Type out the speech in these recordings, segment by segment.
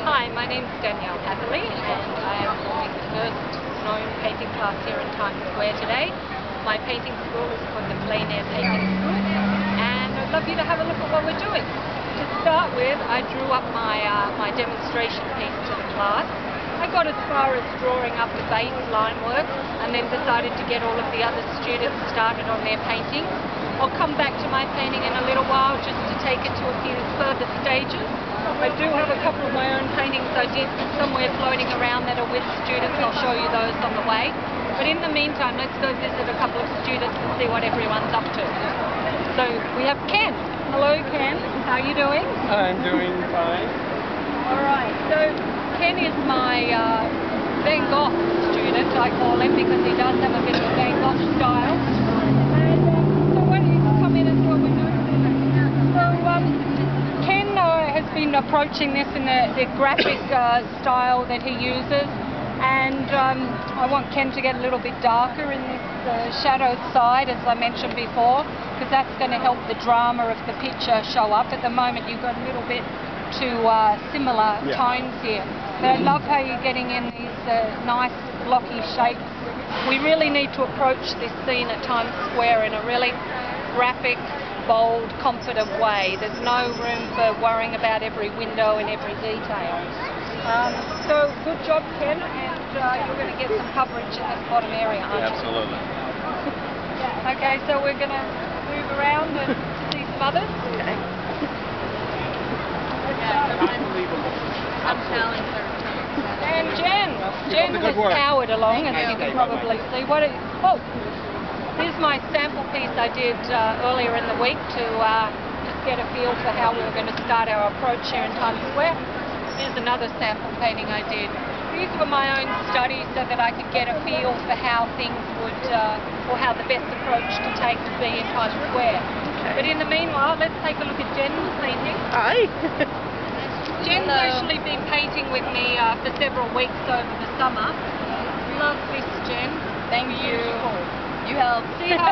Hi, my name's Danielle Hatherley and I am doing the first known painting class here in Times Square today. My painting school is called the Plein Air Painting School and I'd love you to have a look at what we're doing. To start with, I drew up my demonstration piece to the class. I got as far as drawing up the base line work and then decided to get all of the other students started on their painting. I'll come back to my painting in a little while just to take it to a few further stages. I do have a couple of my own paintings I did somewhere floating around that are with students. I'll show you those on the way. But in the meantime, let's go visit a couple of students and see what everyone's up to. So we have Ken. Hello Ken, how are you doing? I'm doing fine. Alright, so Ken is my Van Gogh student, I call him, because he does have a bit of a Van Gogh style. And so why don't you come in and do what we're doing? So Ken has been approaching this in the graphic style that he uses, and I want Ken to get a little bit darker in this shadowed side, as I mentioned before, because that's going to help the drama of the picture show up. At the moment you've got a little bit too similar tones here. But I love how you're getting in these nice blocky shapes. We really need to approach this scene at Times Square in a really graphic, bold, confident way. There's no room for worrying about every window and every detail. So good job Ken, and you're going to get some coverage in this bottom area, aren't you? Absolutely. Okay, so we're going to move around and see some others. Okay. Unbelievable. I'm telling her. And Jen has powered along, as you can probably see. Oh, here's my sample piece I did earlier in the week to just get a feel for how we were going to start our approach here in Times Square. Here's another sample painting I did. These were my own studies so that I could get a feel for how things would, or how the best approach to take to be in Times Square. Okay. But in the meanwhile, let's take a look at Jen's painting. Hi. Jen's actually been painting with me for several weeks over the summer. Love this, Jen. Thank you. Beautiful. You help. See how,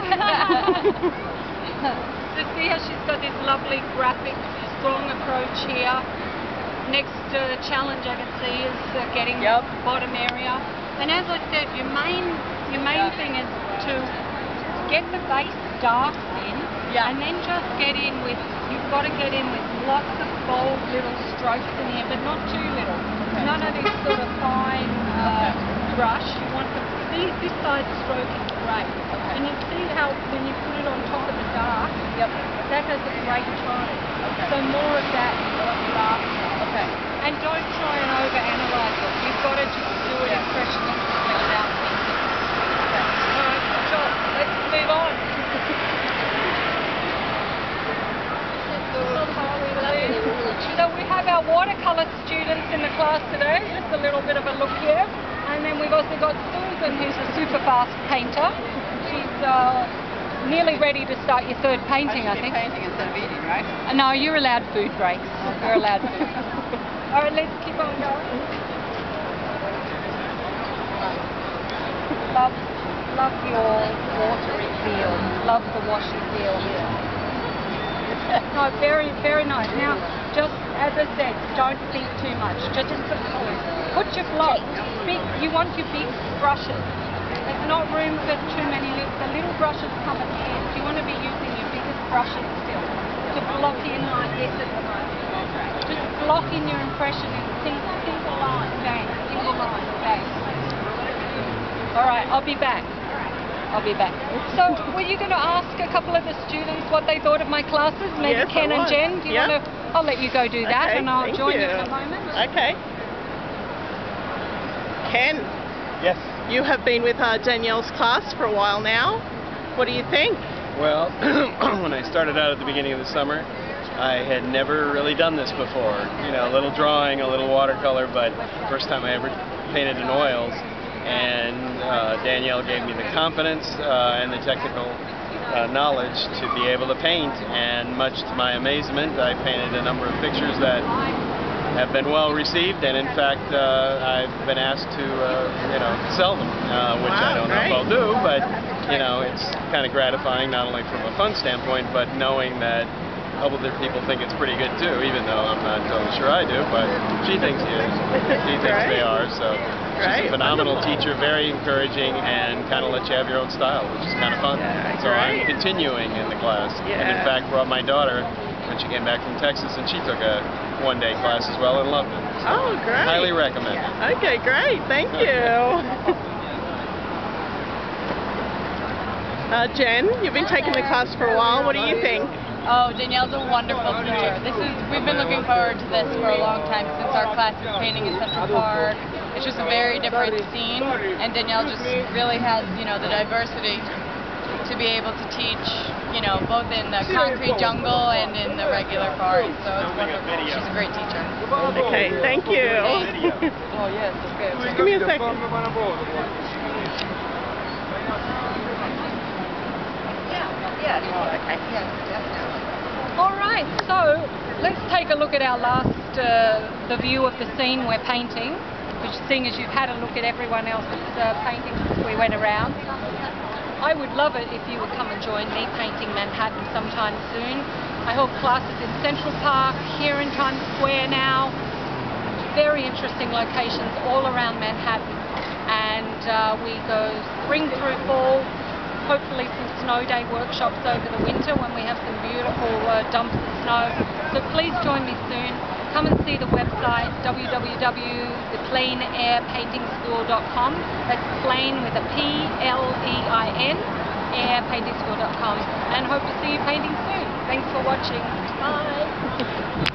so see how she's got this lovely graphic, strong approach here. Next challenge I can see is getting the bottom area. And as I said, your main thing is to get the base darks in, and then just get in with, you've got to get in with lots of bold little strokes in here, but not too little. None of this sort of fine brush. You want to see this side stroke is great. And you see how when you put it on top of the dark, that has a great tone. So more of that dark. And don't try and overanalyze it. You've got to just do it impressionistically without thinking. Alright, good job. Let's move on. So we have our watercolour students in the class today. Just a little bit of a look here. And then we've also got Susan, who's a super fast painter. She's nearly ready to start your third painting, I think. Painting instead of eating, right? No, you're allowed food breaks. You're allowed food. Alright, let's keep on going. Love your watery feel. Love the washy feel here. No, very, very nice. Now, just as I said, don't think too much. Just put your block. You want your big brushes. There's not room for too many the little brushes come at the end. You want to be using your biggest brushes still to block in like this at the moment. Just block in your impression in single line, bang, single line, bang. Alright, I'll be back. So, were you going to ask a couple of the students what they thought of my classes? Maybe yes, Ken and Jen? Do you want to? I'll let you go do that, Okay, and I'll join you in a moment. Okay. Ken. Yes. You have been with Danielle's class for a while now. What do you think? Well, when I started out at the beginning of the summer, I had never really done this before. You know, a little drawing, a little watercolor, but first time I ever painted in oils. And Danielle gave me the confidence and the technical knowledge to be able to paint. And much to my amazement, I painted a number of pictures that have been well received, and in fact I've been asked to sell them, which I don't know if I'll do, but it's kind of gratifying, not only from a fun standpoint, but knowing that couple of people think it's pretty good too, even though I'm not totally sure I do, but she thinks it is. She thinks they are, so she's a phenomenal teacher, very encouraging, and kind of lets you have your own style, which is kind of fun. So I'm continuing in the class, and in fact brought my daughter when she came back from Texas, and she took a one-day class as well and loved it. So oh, great. Highly recommend it. Okay, great. Thank you. Jen, you've been taking the class for a while. What do you think? Oh, Danielle's a wonderful teacher. We've been looking forward to this for a long time since our class is painting in Central Park. It's just a very different scene, and Danielle just really has, you know, the diversity to be able to teach, you know, both in the concrete jungle and in the regular forest. So it's wonderful. She's a great teacher. Okay, thank you. Oh yes, okay. Just give me a second. Yes. Okay. Yes, definitely. All right, so let's take a look at our last, the view of the scene we're painting, which seeing as you've had a look at everyone else's paintings since we went around. I would love it if you would come and join me painting Manhattan sometime soon. I hold classes in Central Park, here in Times Square now. Very interesting locations all around Manhattan. And we go spring through fall, hopefully some snow day workshops over the winter when we have some beautiful dumps of snow. So please join me soon. Come and see the website www.thepleinairpaintingschool.com. That's plain with a P-L-E-I-N, airpaintingschool.com. And hope to see you painting soon. Thanks for watching. Bye.